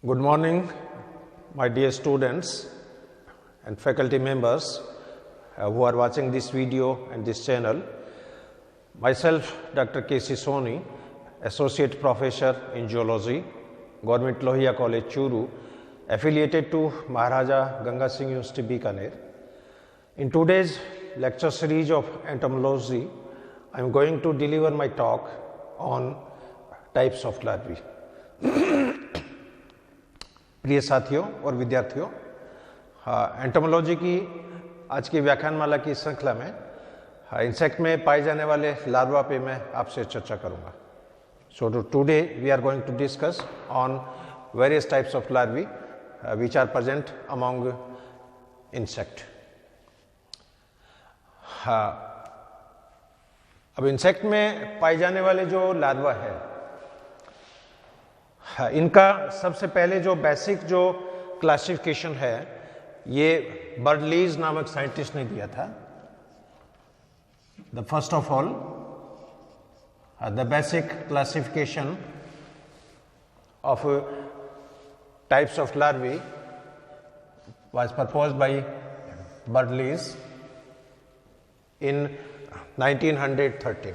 Good morning, my dear students and faculty members who are watching this video and this channel. Myself, Dr. K.C. Soni, Associate Professor in Geology, Government Lohia College, Churu, affiliated to Maharaja Ganga Singh University, Bikaner. In today's lecture series of entomology, I am going to deliver my talk on types of larvae. प्रिय साथियों और विद्यार्थियों, entomology की आज की व्याख्यानमाला की श्रृंखला में इंसेक्ट में पाए जाने वाले लार्वा पे मैं आपसे चर्चा करूंगा. So today we are going to discuss on various types of larvae which are present among insect. अब इंसेक्ट में पाए जाने वाले जो लार्वा है, इनका सबसे पहले जो बेसिक जो क्लासिफिकेशन है ये बर्डलीज नामक साइंटिस्ट ने दिया था. The first of all the basic classification of types of larvae was proposed by Berlese in 1913.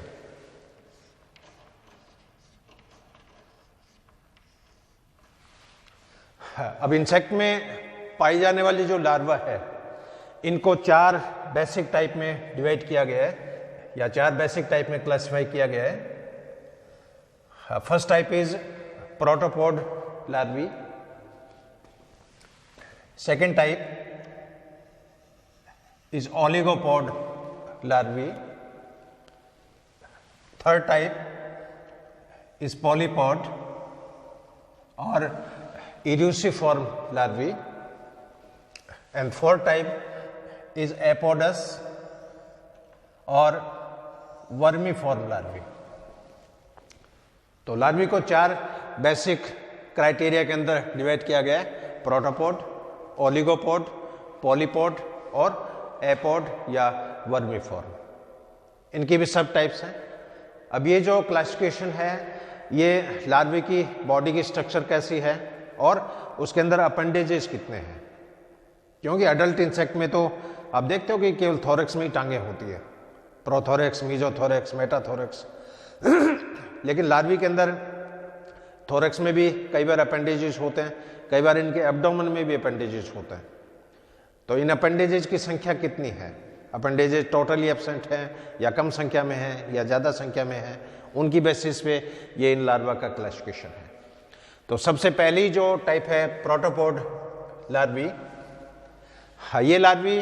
अब इंसेक्ट में पाई जाने वाली जो लार्वा है, इनको चार बेसिक टाइप में डिवाइड किया गया है या चार बेसिक टाइप में क्लासिफाई किया गया है. First type is protopod larvae. Second type is oligopod larvae. Third type is polypod और Erisiform larvae, and fourth type is apodous और वर्मीफॉर्म लार्वी. तो लार्वी को चार बेसिक क्राइटेरिया के अंदर डिवाइड किया गया है: प्रोटोपोड, ओलिगोपोड, पॉलीपोड और एपोड या वर्मीफॉर्म. इनकी भी सब टाइप्स हैं. अब ये जो क्लासिफिकेशन है, ये लार्वी की बॉडी की स्ट्रक्चर कैसी है और उसके अंदर अपेंडेजेस कितने हैं. क्योंकि अडल्ट इंसेक्ट में तो आप देखते हो कि केवल थोरेक्स में ही टांगे होती है, प्रोथोरेक्स, मीजोथोरेक्स, मेटाथोरेक्स. लेकिन लार्वी के अंदर थोरेक्स में भी कई बार अपेंडेजेस होते हैं, कई बार इनके एब्डोमेन में भी अपेंडेजेस होते हैं. तो इन अपेंडेजेस की संख्या कितनी है, अपेंडेजेस टोटली एब्सेंट हैं या कम संख्या में है या ज़्यादा संख्या में है, उनकी बेसिस पे ये इन लार्वा का क्लासिफिकेशन है. तो सबसे पहली जो टाइप है प्रोटोपोड लार्वी. ये लार्वी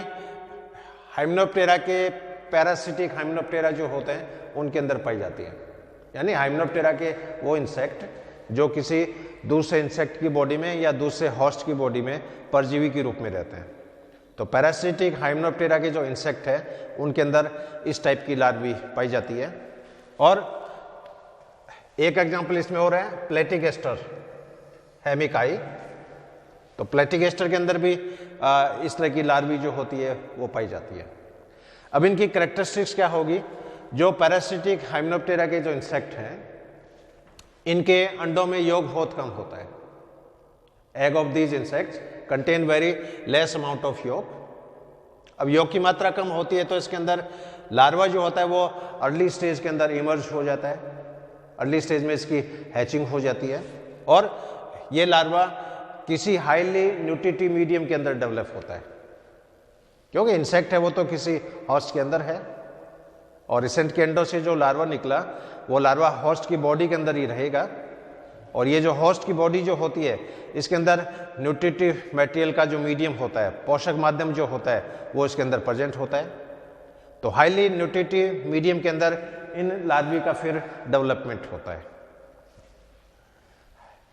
हाइमेनोप्टेरा के पैरासिटिक हाइमेनोप्टेरा जो होते हैं उनके अंदर पाई जाती है. यानी हाइमेनोप्टेरा के वो इंसेक्ट जो किसी दूसरे इंसेक्ट की बॉडी में या दूसरे हॉस्ट की बॉडी में परजीवी के रूप में रहते हैं. तो पैरासिटिक हाइमेनोप्टेरा के जो इंसेक्ट है उनके अंदर इस टाइप की लार्वी पाई जाती है. और एक एग्जाम्पल इसमें और है प्लेटिगेस्टर हेमिकाई. तो प्लेटिगेस्टर के अंदर भी इस तरह की लार्वी जो होती है वो पाई जाती है. अब इनकी कैरेक्टरिस्टिक्स क्या होगी? जो पैरासिटिक हाइमेनोप्टेरा के जो इंसेक्ट हैं, इनके अंडों में योग बहुत कम होता है. Egg of these insects contain very less amount of योग. अब योग की मात्रा कम होती है तो इसके अंदर लार्वा जो होता है वो अर्ली स्टेज के अंदर इमर्ज हो जाता है. अर्ली स्टेज में इसकी हैचिंग हो जाती है और ये लार्वा किसी हाईली न्यूट्रिटिव मीडियम के अंदर डेवलप होता है. क्योंकि इंसेक्ट है वो तो किसी हॉस्ट के अंदर है और रिसेंट के अंडों से जो लार्वा निकला वो लार्वा हॉस्ट की बॉडी के अंदर ही रहेगा. और ये जो हॉस्ट की बॉडी जो होती है इसके अंदर न्यूट्रिटिव मटेरियल का जो मीडियम होता है, पोषक माध्यम जो होता है वो इसके अंदर प्रेजेंट होता है. तो हाईली न्यूट्रिटिव मीडियम के अंदर इन लार्वी का फिर डेवलपमेंट होता है.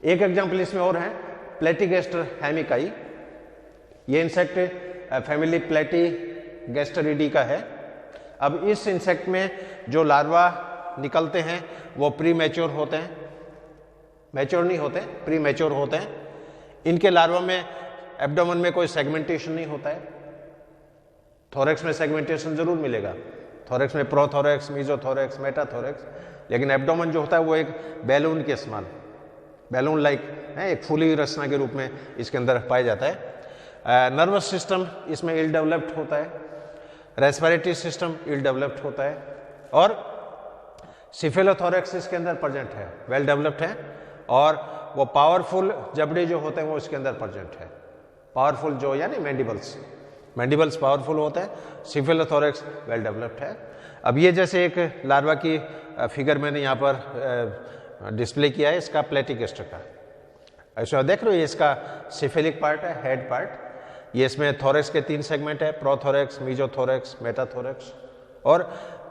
एक एग्जाम्पल इसमें और है प्लेटिगेस्टर हेमिकाई. ये इंसेक्ट फैमिली प्लेटिगेस्टरिडी का है. अब इस इंसेक्ट में जो लार्वा निकलते हैं वो प्री मैच्योर होते हैं, मैच्योर नहीं होते, प्री मैच्योर होते हैं. इनके लार्वा में एब्डोमेन में कोई सेगमेंटेशन नहीं होता है. थोरेक्स में सेगमेंटेशन जरूर मिलेगा, थोरेक्स में प्रोथोरेक्स, मीजोथोरेक्स, मेटाथोरेक्स, लेकिन एब्डोमेन जो होता है वो एक बैलून के समान बैलून लाइक है, एक फूली रचना के रूप में इसके अंदर पाया जाता है। नर्वस सिस्टम इसमें इल डेवलप्ड होता है, रेस्पिरेटरी सिस्टम इल डेवलप्ड होता है, और सिफेलोथोरैक्स इसके अंदर प्रेजेंट है, वेल डेवलप्ड है, और वो पावरफुल जबड़े जो होते हैं वो इसके अंदर प्रेजेंट है। पावरफुल जो यानी मैंडिबल्स पावरफुल होता है, सिफेलोथोरैक्स वेल डेवलप्ड है। अब ये जैसे एक लार्वा की फिगर मैंने यहाँ पर डिस्प्ले किया है, इसका प्लेटिकेस्टर का। ऐसा देख रहे हो, ये इसका सिफेलिक पार्ट है, हेड पार्ट। ये इसमें थोरैक्स के 3 सेगमेंट है, प्रोथोरैक्स, मीजोथोरैक्स, मेटाथोरैक्स। और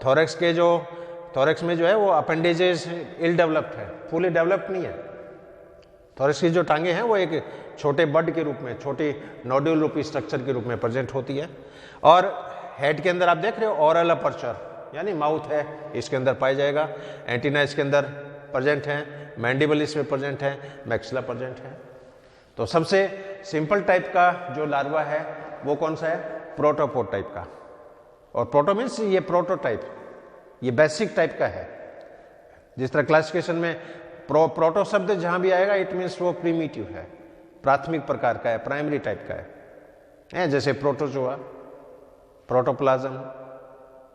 थोरैक्स में जो है वो अपेंडेजेस इल डेवलप्ड है, फुली डेवलप्ड नहीं है। थोरैक्स की जो टांगे हैं वो एक छोटे बड के रूप में, छोटी नोड्यूल रूपी स्ट्रक्चर के रूप में प्रेजेंट होती है। और हेड के अंदर आप देख रहे हो ओरल अपर्चर यानी माउथ है, इसके अंदर पाया जाएगा। एंटीना इसके अंदर प्रेजेंट है, मैंडिबल इसमें प्रेजेंट है, मैक्सिला प्रेजेंट है। तो सबसे सिंपल टाइप का जो लार्वा है वो कौन सा है? प्रोटोपोड टाइप का। और प्रोटो मीन्स ये प्रोटोटाइप, ये बेसिक टाइप का है। जिस तरह क्लासिफिकेशन में प्रोटो शब्द जहां भी आएगा इट मीन्स वो प्रीमिटिव है, प्राथमिक प्रकार का है, प्राइमरी टाइप का है। जैसे प्रोटोजोआ, प्रोटोप्लाज्म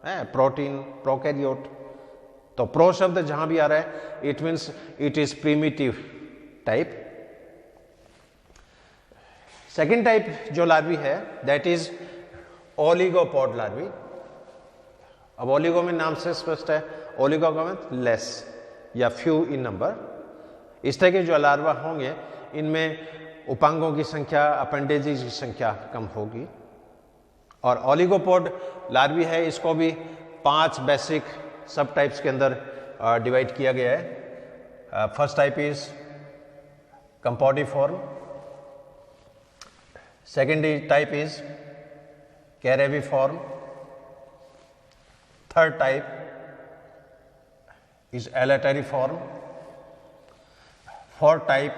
है, प्रोटीन, प्रोकैरियोट। तो प्रो शब्द जहां भी आ रहा है it means it is primitive type. Second type जो लार्वी है दैट इज ओलिगोपोड लार्वी। अब ओलिगो में नाम से स्पष्ट है, ओलिगो का मतलब लेस या फ्यू इन नंबर। इस तरह के जो लार्वा होंगे इनमें उपांगों की संख्या, अपेंडेजेस की संख्या कम होगी। और ओलिगोपोड लार्वी है, इसको भी 5 बेसिक सब टाइप्स के अंदर डिवाइड किया गया है। First type is campodeiform, second type is carabiform, third type is elateriform, fourth type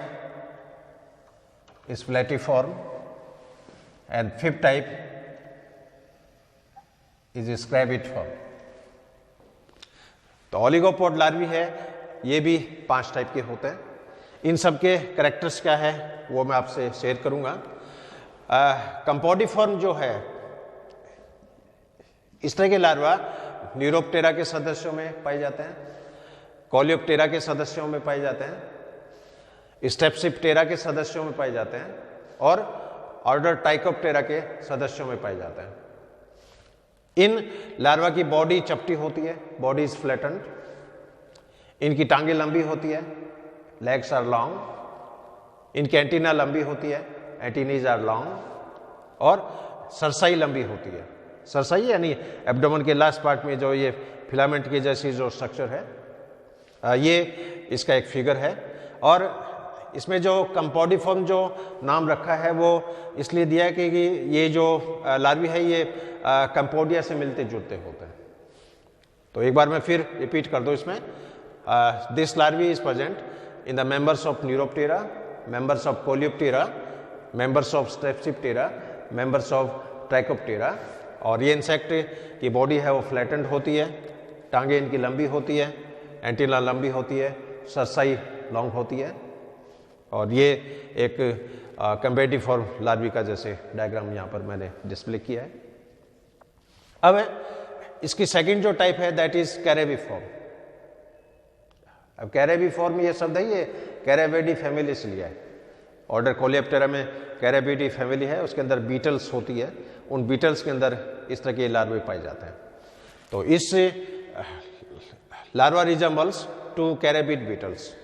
is flatiform, and fifth type is scraviform. तो ओलिगोपोड लार्वी है, ये भी 5 टाइप के होते हैं। इन सब के कैरेक्टर्स क्या है वो मैं आपसे शेयर करूंगा। कंपोडिफॉर्म जो है, इस तरह के लार्वा न्यूरोप्टेरा के सदस्यों में पाए जाते हैं, कोलियोप्टेरा के सदस्यों में पाए जाते हैं, स्टेप्सिप्टेरा के सदस्यों में पाए जाते हैं, और ऑर्डर टाइकोप्टेरा के सदस्यों में पाए जाते हैं। इन लार्वा की बॉडी चपटी होती है, बॉडी इज फ्लैटेंड। इनकी टांगे लंबी होती है, लेग्स आर लॉन्ग। इनकी एंटीना लंबी होती है, एंटीनीज आर लॉन्ग। और सरसाई लंबी होती है। सरसाई यानी एब्डोमेन के लास्ट पार्ट में जो ये फिलामेंट की जैसी जो स्ट्रक्चर है, ये इसका एक फिगर है। और इसमें जो कंपोडिफॉर्म जो नाम रखा है वो इसलिए दिया है कि ये जो लार्वी है ये कंपोडिया से मिलते जुलते होते हैं। तो एक बार मैं फिर रिपीट कर दूं इसमें, this larvae is present in the members of Neuroptera, members of Coleoptera, members of Strepsiptera, members of Trichoptera. और ये इंसेक्ट की बॉडी है वो फ्लैटेंड होती है, टांगे इनकी लंबी होती है, एंटीना लंबी होती है, सरसाई लॉन्ग होती है। और ये एक कंपेटिफॉर्म लार्वी का जैसे डायग्राम यहाँ पर मैंने डिस्प्ले किया है। अब इसकी सेकंड जो टाइप है दैट इज कैरेविफॉर्म। अब कैरेविफॉर्म ये शब्द है, ये कैरेविडी फैमिली से लिया है। ऑर्डर कोलियोप्टेरा में कैरेविडी फैमिली है, उसके अंदर बीटल्स होती है, उन बीटल्स के अंदर इस तरह के लार्वे पाए जाते हैं। तो इस लार्वा रिजेंबल्स टू कैरेबिड बीटल्स।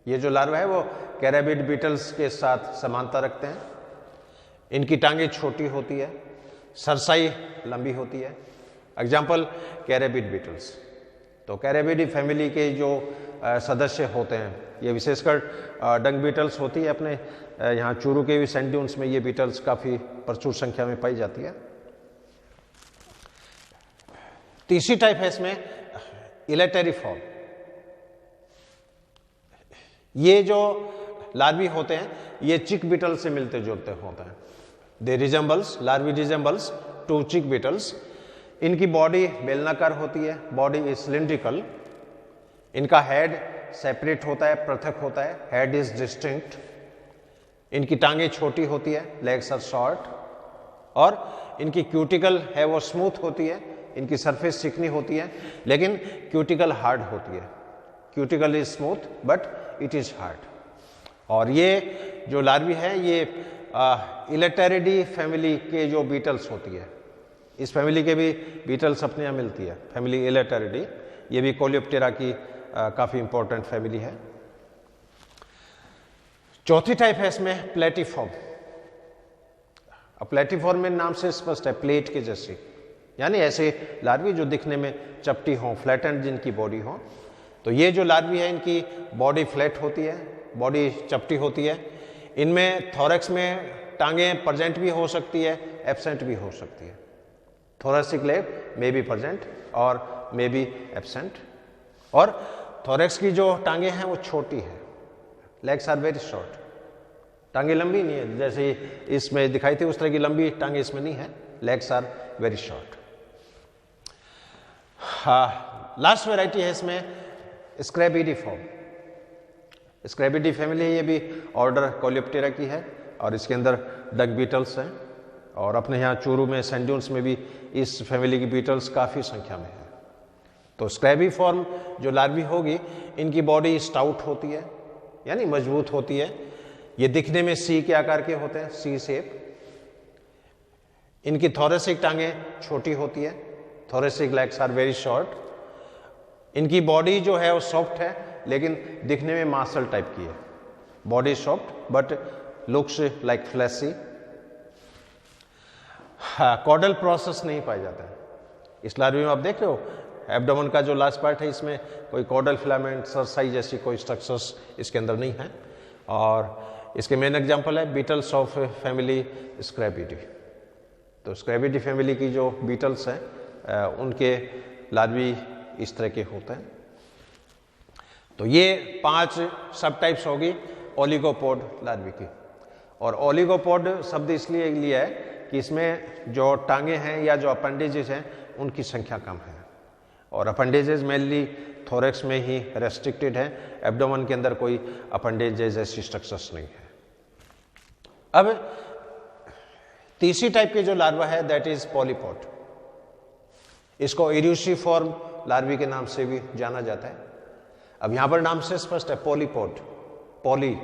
ये जो लार्वा है वो कैरेबिड बीटल्स के साथ समानता रखते हैं। इनकी टांगे छोटी होती है, सरसाई लंबी होती है। Example carabid beetles. तो कैरेबिडी फैमिली के जो सदस्य होते हैं, ये विशेषकर डंग बीटल्स होती है। अपने यहाँ चूरू के भी सैंड ड्यून्स में ये बीटल्स काफ़ी प्रचुर संख्या में पाई जाती है। तीसरी टाइप है इसमें इलेटेरिफॉर्म। ये जो लार्वी होते हैं ये चिक बीटल से मिलते जुलते होते हैं। दे रिजेंबल्स, लार्वी रिजेंबल्स टू चिक बीटल्स। इनकी बॉडी बेलनाकार होती है, बॉडी इज सिलिंड्रिकल। इनका हेड सेपरेट होता है, पृथक होता है, हेड इज डिस्टिंक्ट, इनकी टांगें छोटी होती है, लेग्स आर शॉर्ट, और इनकी क्यूटिकल है वो स्मूथ होती है, इनकी सरफेस चिकनी होती है, लेकिन क्यूटिकल हार्ड होती है। Cuticle is smooth but it is hard. और ये जो लार्वी है ये इलेक्टेरिडी फैमिली के जो बीटल्स होती है, इस फैमिली के भी बीटल्स अपने यहाँ मिलती है, फैमिली इलेक्टेरिडी। ये भी कोलियोप्टेरा की काफ़ी इंपॉर्टेंट फैमिली है। चौथी टाइप है इसमें प्लेटिफॉर्म। अब प्लेटिफॉर्म में नाम से स्पष्ट है, प्लेट के जैसी, यानी ऐसे लार्वी जो दिखने में चपटी हों, फ्लैटेंड जिनकी बॉडी हो। तो ये जो लार्वी है इनकी बॉडी फ्लैट होती है, बॉडी चपटी होती है। इनमें थोरैक्स में टांगें प्रेजेंट भी हो सकती है, एब्सेंट भी हो सकती है। Thoracic leg may be present और मे बी एब्सेंट। और थोरैक्स की जो टांगें हैं वो छोटी है, लेग्स आर वेरी शॉर्ट, टांगें लंबी नहीं है, जैसे इसमें दिखाई थी उस तरह की लंबी टांगें इसमें नहीं है, legs are very short. Last variety है इसमें स्क्रैबिडिफॉर्म। स्क्रैबिडी फैमिली है, ये भी ऑर्डर कोलियोप्टेरा की है और इसके अंदर डक बीटल्स हैं। और अपने यहाँ चूरू में, सैंड ड्यून्स में भी इस फैमिली की बीटल्स काफ़ी संख्या में है। तो स्क्रैबिफॉर्म जो लार्वी होगी इनकी बॉडी स्टाउट होती है, यानी मजबूत होती है। ये दिखने में सी के आकार के होते हैं, सी शेप। इनकी थोरैसिक टांगें छोटी होती है, thoracic legs are very short. इनकी बॉडी जो है वो सॉफ्ट है, लेकिन दिखने में मार्शल टाइप की है। Body soft but looks like fleshy. Caudal process नहीं पाया जाता है इस लार्वी में। आप देख रहे हो एब्डोमेन का जो लास्ट पार्ट है, इसमें कोई कॉर्डल फिलामेंट, सरसाई जैसी कोई स्ट्रक्चर्स इसके अंदर नहीं है। और इसके मेन एग्जांपल है बीटल्स ऑफ फैमिली स्क्रैबिडी। तो स्क्रैबिडी फैमिली की जो बीटल्स हैं उनके लार्वी इस तरह के होते हैं। तो ये 5 सब टाइप्स होगी ओलिगोपोड लार्वी की। और ओलिगोपोड शब्द इसलिए लिया है कि इसमें जो टांगे हैं या जो अपेंडेजेस हैं उनकी संख्या कम है। और अपेंडेजेस मेनली थोरैक्स में ही रेस्ट्रिक्टेड है, एब्डोमेन के अंदर कोई अपेंडेजेस ऐसी स्ट्रक्चर्स नहीं है। अब तीसरी टाइप के जो लार्वा है दैट इज पॉलीपोड। इसको इरूसिफॉर्म लार्वी के नाम से भी जाना जाता है। अब यहां पर नाम से स्पष्ट है, पॉलीपोड, पॉली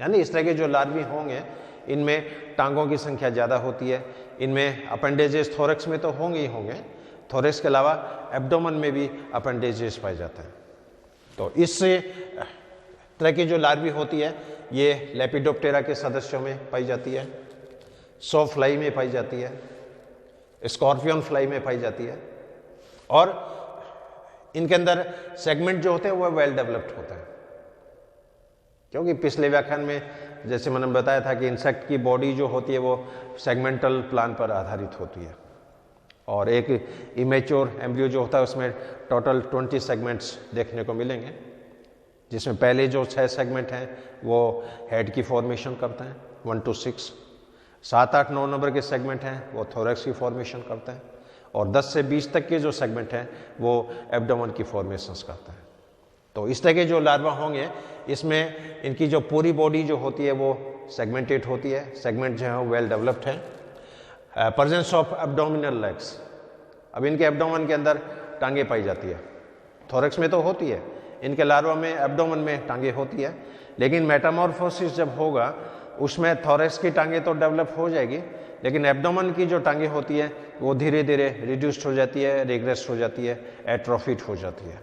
यानी इस तरह के जो लार्वी होंगे इनमें टांगों की संख्या ज़्यादा होती है। इनमें अपेंडेजेस थोरैक्स में तो होंगे ही होंगे, थोरैक्स के अलावा एब्डोमेन में भी अपेंडेजेस पाए जाते हैं। तो इस तरह की जो लार्वी होती है ये लेपिडोप्टेरा के सदस्यों में पाई जाती है, सो फ्लाई में पाई जाती है, स्कॉर्पियन फ्लाई में पाई जाती है। और इनके अंदर सेगमेंट जो होते हैं वो वेल डेवलप्ड होते हैं, क्योंकि पिछले व्याख्यान में जैसे मैंने बताया था कि इंसेक्ट की बॉडी जो होती है वो सेगमेंटल प्लान पर आधारित होती है। और एक इमेच्योर एम्ब्रियो जो होता है उसमें टोटल 20 सेगमेंट्स देखने को मिलेंगे, जिसमें पहले जो 6 सेगमेंट हैं वो हेड की फॉर्मेशन करते हैं 1 to 6, 7, 8, 9 नंबर के सेगमेंट हैं वो थोरैक्स की फॉर्मेशन करते हैं, और 10 से 20 तक के जो सेगमेंट हैं वो एब्डोमेन की फॉर्मेशंस करते हैं। तो इस तरह के जो लार्वा होंगे इसमें इनकी जो पूरी बॉडी जो होती है वो सेगमेंटेड होती है, सेगमेंट जो है वेल डेवलप्ड है। Presence of abdominal legs. अब इनके एब्डोमेन के अंदर टांगे पाई जाती है, थोरैक्स में तो होती है, इनके लार्वा में एब्डोमेन में टांगे होती है। लेकिन मेटामॉर्फोसिस जब होगा उसमें थोरैक्स की टांगे तो डेवलप हो जाएगी, लेकिन एब्डोमेन की जो टांगे होती है वो धीरे धीरे रिड्यूस्ड हो जाती है, रिग्रेस हो जाती है, एट्रोफिट हो जाती है।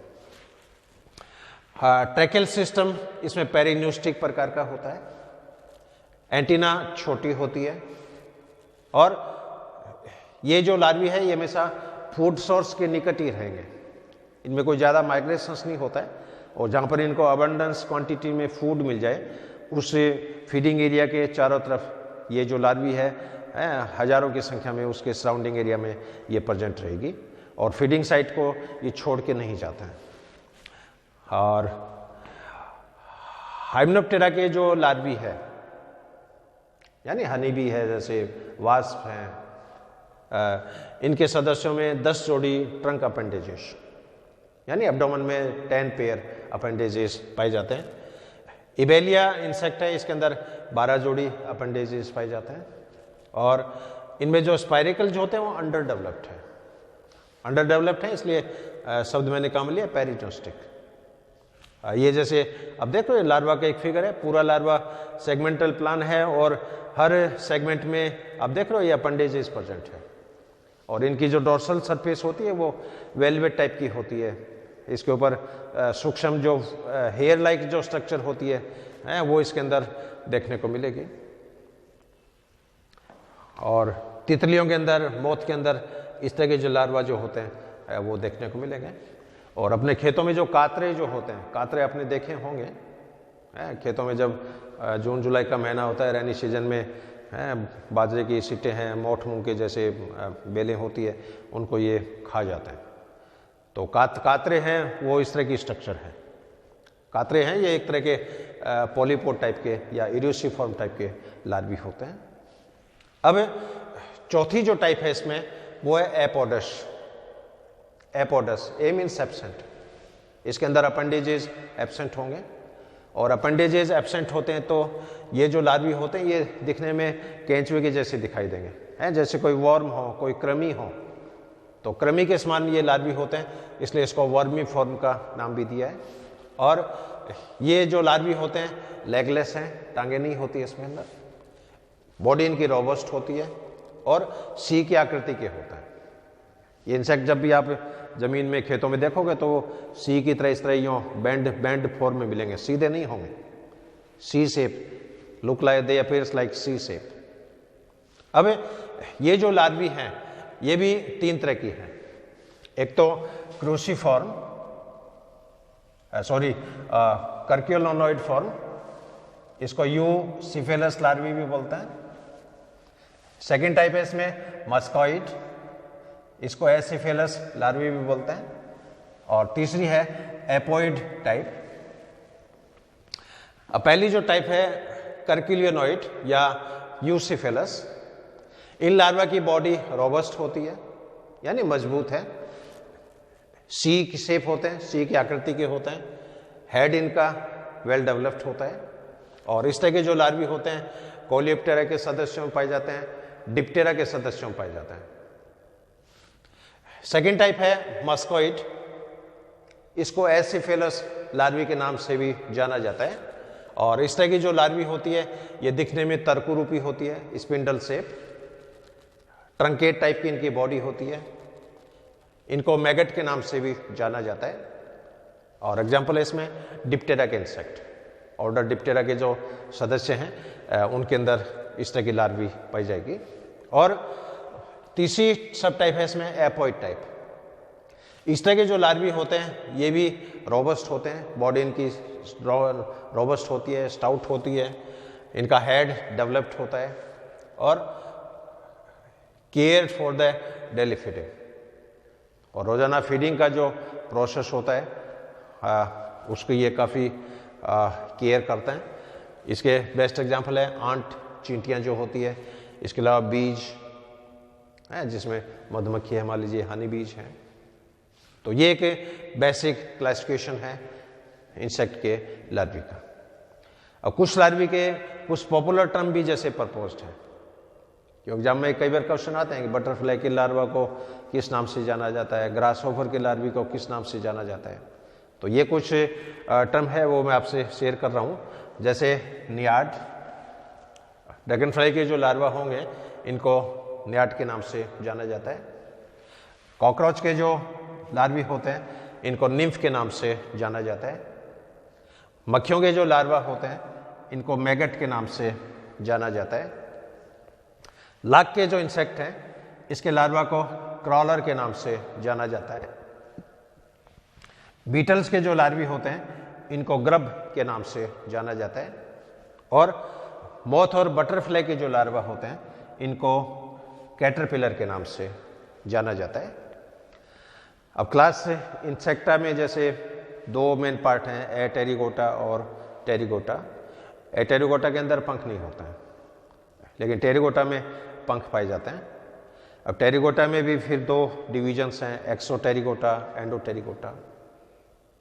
ट्रैकेल सिस्टम इसमें पेरिन्यूस्टिक प्रकार का होता है, एंटीना छोटी होती है, और ये जो लार्वी है ये हमेशा फूड सोर्स के निकट ही रहेंगे, इनमें कोई ज़्यादा माइग्रेशंस नहीं होता है। और जहाँ पर इनको अबंडेंस क्वांटिटी में फूड मिल जाए उस फीडिंग एरिया के चारों तरफ ये जो लार्वी है हजारों की संख्या में उसके सराउंडिंग एरिया में ये प्रेजेंट रहेगी, और फीडिंग साइट को ये छोड़ के नहीं जाता है। और हाइमेनोप्टेरा के जो लार्वी है यानी हनी बी है, जैसे वास्प हैं, इनके सदस्यों में 10 जोड़ी ट्रंक अपेंडेजेस, यानी एब्डोमेन में 10 पेयर अपेंडेजेस पाए जाते हैं। इबेलिया इंसेक्ट है, इसके अंदर 12 जोड़ी अपेंडेजेस पाए जाते हैं और इनमें जो स्पाइरिकल जो होते हैं वो अंडर डेवलप्ड है, इसलिए शब्द मैंने काम लिया पेरिटोस्टिक। ये जैसे अब देखो ये लार्वा का एक फिगर है, पूरा लार्वा सेगमेंटल प्लान है और हर सेगमेंट में आप देख रहे हो ये अपेंडेजेस प्रेजेंट है और इनकी जो डोर्सल सरफेस होती है वो वेलवेट टाइप की होती है। इसके ऊपर सूक्ष्म जो हेयर लाइक जो स्ट्रक्चर होती है वो इसके अंदर देखने को मिलेगी। और तितलियों के अंदर, मोथ के अंदर इस तरह के जो लार्वा जो होते हैं वो देखने को मिलेंगे। और अपने खेतों में जो कातरे जो होते हैं, कातरे आपने देखे होंगे खेतों में जब जून जुलाई का महीना होता है, रैनी सीजन में बाजरे की सिट्टे हैं, मोठ मूंग के जैसे बेलें होती है, उनको ये खा जाते हैं। तो कातरे हैं वो इस तरह की स्ट्रक्चर है। कातरे हैं ये एक तरह के पॉलीपोड टाइप के या इरियोसिफॉर्म टाइप के लार्वी होते हैं। अब चौथी जो टाइप है इसमें वो है एपोडस। ए मीन्स एब्सेंट, इसके अंदर अपेंडेजेस एब्सेंट होंगे और अपेंडेजेस एब्सेंट होते हैं तो ये जो लार्वी होते हैं ये दिखने में केंचुए के जैसे दिखाई देंगे, हैं जैसे कोई वर्म हो, कोई कृमि हो। तो कृमि के समान ये लार्वी होते हैं, इसलिए इसको वर्मी फॉर्म का नाम भी दिया है। और ये जो लार्वी होते हैं लेगलेस हैं, टांगे नहीं होती इसमें अंदर, बॉडी इनकी रोबस्ट होती है और सी की आकृति के होता है। ये इंसेक्ट जब भी आप जमीन में खेतों में देखोगे तो सी की तरह इस तरह यूँ बैंड फॉर्म में मिलेंगे, सीधे नहीं होंगे। C shape, look like they appears like C shape. अब ये जो लार्वी हैं ये भी 3 तरह की हैं। एक तो क्रूसीफॉर्म, कर्क्यूलोनॉइड फॉर्म, इसको यूसिफेलस लार्वी भी बोलते हैं। सेकेंड टाइप है इसमें मस्कॉइड, इसको एसिफेलस लार्वी भी बोलते हैं। और तीसरी है एपोइड टाइप। अब पहली जो टाइप है कर्क्यूलियोनॉइड या यूसिफेलस, इन लार्वा की बॉडी रोबस्ट होती है यानी मजबूत है, सी की शेप होते हैं, सी की आकृति के होते हैं, हेड इनका वेल डेवलप्ड होता है। और इस तरह के जो लार्वी होते हैं कोलियोप्टेरा के सदस्यों में पाए जाते हैं, डिप्टेरा के सदस्यों में पाए जाते हैं। सेकेंड टाइप है मस्कॉइड, इसको एसिफेलस लार्वी के नाम से भी जाना जाता है। और इस तरह की जो लार्वी होती है ये दिखने में तरकू रूपी होती है, स्पिंडल शेप, ट्रंकेट टाइप की इनकी बॉडी होती है। इनको मैगट के नाम से भी जाना जाता है। और एग्जाम्पल है इसमें डिप्टेरा के इंसेक्ट, ऑर्डर डिप्टेरा के जो सदस्य हैं उनके अंदर इस तरह की लार्वी पाई जाएगी। और तीसरी सब टाइप है इसमें एपोइड टाइप। इस तरह के जो लार्वी होते हैं ये भी रोबस्ट होते हैं, बॉडी इनकी रोबस्ट होती है, स्टाउट होती है, इनका हेड डेवलप्ड होता है और care for the daily feeding, और रोजाना फीडिंग का जो प्रोसेस होता है उसको ये काफ़ी केयर करते हैं। इसके बेस्ट एग्जांपल है आंट चींटियाँ जो होती है, इसके अलावा बीज है जिसमें मधुमक्खी है, मान लीजिए हनी बीज है। तो ये एक बेसिक क्लासिफिकेशन है इंसेक्ट के लार्वी का। अब कुछ लार्वी के कुछ पॉपुलर टर्म भी जैसे प्रपोज्ड है, क्योंकि एग्जाम में कई बार क्वेश्चन आते हैं कि बटरफ्लाई के लार्वा को किस नाम से जाना जाता है, ग्रासहोफर के लार्वी को किस नाम से जाना जाता है। तो ये कुछ टर्म है वो मैं आपसे शेयर कर रहा हूँ। जैसे नियाड, ड्रैगन फ्लाई के जो लार्वा होंगे इनको नियाड के नाम से जाना जाता है। कॉकरोच के जो लार्वी होते हैं इनको निम्फ के नाम से जाना जाता है। मक्खियों के जो लार्वा होते हैं इनको मैगट के नाम से जाना जाता है। लाख के जो इंसेक्ट हैं इसके लार्वा को क्रॉलर के नाम से जाना जाता है। बीटल्स के जो लार्वी होते हैं इनको ग्रब के नाम से जाना जाता है। और मोथ और बटरफ्लाई के जो लार्वा होते हैं इनको कैटरपिलर के नाम से जाना जाता है। अब क्लास इंसेक्टा में जैसे 2 मेन पार्ट हैं, एटेरिगोटा और टेरिगोटा। एटेरिगोटा के अंदर पंख नहीं होता है, लेकिन टेरिगोटा में पंख पाए जाते हैं। अब टेरिगोटा में भी फिर 2 डिविजन्स हैं, एक्सोटेरिगोटा, एंडोटेरिगोटा।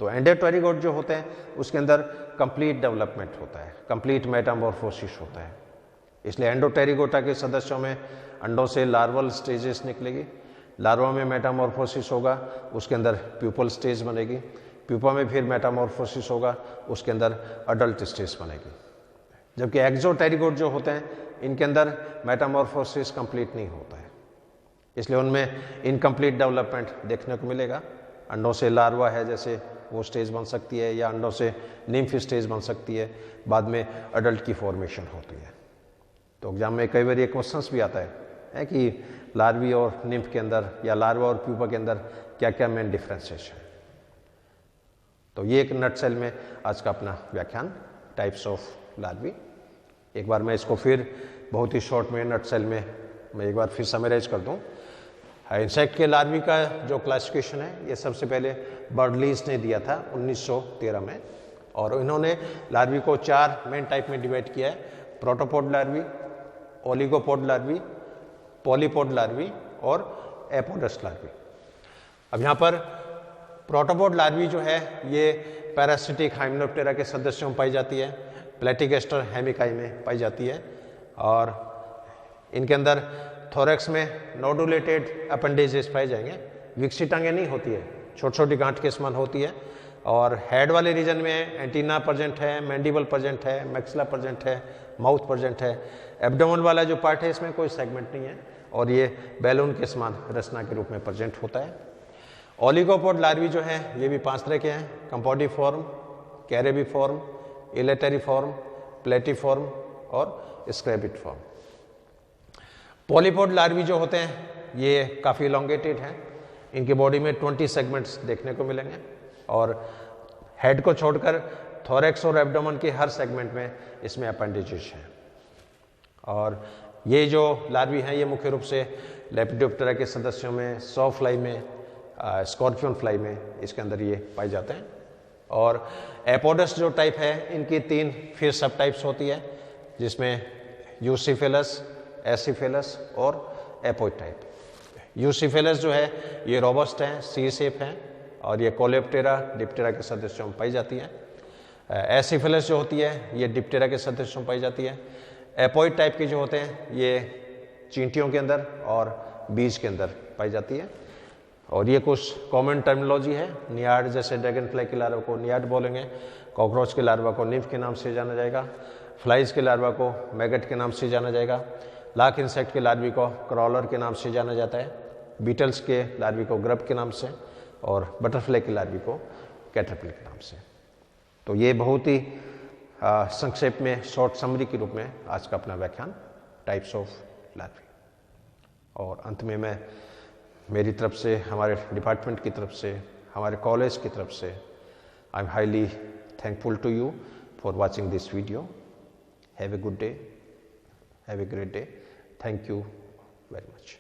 तो एंडोटेरिगोट जो होते हैं उसके अंदर कंप्लीट डेवलपमेंट होता है, कंप्लीट मेटामॉर्फोसिस होता है। इसलिए एंडोटेरिगोटा के सदस्यों में अंडों से लार्वल स्टेजेस निकलेगी, लार्वा में मेटामॉर्फोसिस होगा, उसके अंदर प्यूपल स्टेज बनेगी, प्यूपा में फिर मेटामॉर्फोसिस होगा, उसके अंदर अडल्ट स्टेज बनेगी। जबकि एक्सोटेरिगोट जो होते हैं इनके अंदर मेटामॉर्फोसिस कंप्लीट नहीं होता है, इसलिए उनमें इनकम्प्लीट डेवलपमेंट देखने को मिलेगा। अंडों से लार्वा है जैसे वो स्टेज बन सकती है, या अंडों से निम्फ स्टेज बन सकती है, बाद में अडल्ट की फॉर्मेशन होती है। तो एग्जाम में कई बार ये क्वेश्चंस भी आता है कि लार्वी और निम्फ के अंदर या लार्वा और प्यूपा के अंदर क्या क्या मेन डिफरेंसेस है। तो ये एक नटसेल में आज का अपना व्याख्यान टाइप्स ऑफ लार्वी। एक बार मैं इसको फिर बहुत ही शॉर्ट में नटसेल में मैं एक बार फिर समराइज कर दूं। इंसेक्ट के लार्वी का जो क्लासिफिकेशन है ये सबसे पहले बर्डलीज ने दिया था 1913 में, और इन्होंने लार्वी को 4 मेन टाइप में डिवाइड किया है: प्रोटोपोड लार्वी, ओलिगोपोड लार्वी, पॉलीपोड लार्वी और एपोडस लार्वी। अब यहाँ पर प्रोटोपोड लार्वी जो है ये पैरासिटिक हाइमेनोप्टेरा के सदस्यों में पाई जाती है, प्लेटिगेस्टर हेमिकाई में पाई जाती है, और इनके अंदर थोरैक्स में नोडुलेटेड अपेंडेजेस पाए जाएंगे। विकसित टांगें नहीं होती है, छोटी छोटी गांठ के समान होती है, और हेड वाले रीजन में एंटीना प्रेजेंट है, मैंडिबल प्रेजेंट है, मैक्सिला प्रेजेंट है, माउथ प्रेजेंट है। एब्डोमेन वाला जो पार्ट है इसमें कोई सेगमेंट नहीं है, और ये बैलून के समान रचना के रूप में प्रेजेंट होता है। ओलिगोपोड लार्वी जो है ये भी 5 तरह के हैं: कंपोडिफॉर्म, कैरेबिफॉर्म, इलेटेरिफॉर्म, प्लेटिफॉर्म और स्क्रैबिट फॉर्म। पॉलीपोड लार्वी जो होते हैं ये काफ़ी इलोंगेटेड हैं, इनकी बॉडी में 20 सेगमेंट्स देखने को मिलेंगे, और हेड को छोड़कर थोरैक्स और एब्डोमेन के हर सेगमेंट में इसमें अपेंडेजेस हैं। और ये जो लार्वी हैं ये मुख्य रूप से लेपिडोप्टेरा के सदस्यों में, सॉ फ्लाई में, स्कॉर्पियन फ्लाई में इसके अंदर ये पाए जाते हैं। और एपोडस जो टाइप है इनकी 3 फिर सब टाइप्स होती है, जिसमें यूसिफेलस, एसिफेलस और एपोइड टाइप। यूसिफेलस जो है ये रोबस्ट हैं, सी शेप हैं, और ये कोलेप्टेरा, डिप्टेरा के सदस्यों में पाई जाती है। एसिफेलस जो होती है ये डिप्टेरा के सदस्यों में पाई जाती है। एपोइड टाइप के जो होते हैं ये चींटियों के अंदर और बीज के अंदर पाई जाती है। और ये कुछ कॉमन टर्मिनोलॉजी है। नियार्ड जैसे ड्रैगन फ्लाई के लार्वा को नियार्ड बोलेंगे, कॉकरोच के लार्वा को निम्फ के नाम से जाना जाएगा, फ्लाइज के लार्वा को मैगट के नाम से जाना जाएगा, लाख इंसेक्ट के लार्वी को क्रॉलर के नाम से जाना जाता है, बीटल्स के लार्वी को ग्रब के नाम से, और बटरफ्लाई के लार्वी को कैटरपिलर के नाम से। तो ये बहुत ही संक्षेप में शॉर्ट समरी के रूप में आज का अपना व्याख्यान टाइप्स ऑफ लार्वी। और अंत में मैं मेरी तरफ से, हमारे डिपार्टमेंट की तरफ से, हमारे कॉलेज की तरफ से I am highly thankful to you for watching this video. Have a good day, have a great day. Thank you very much.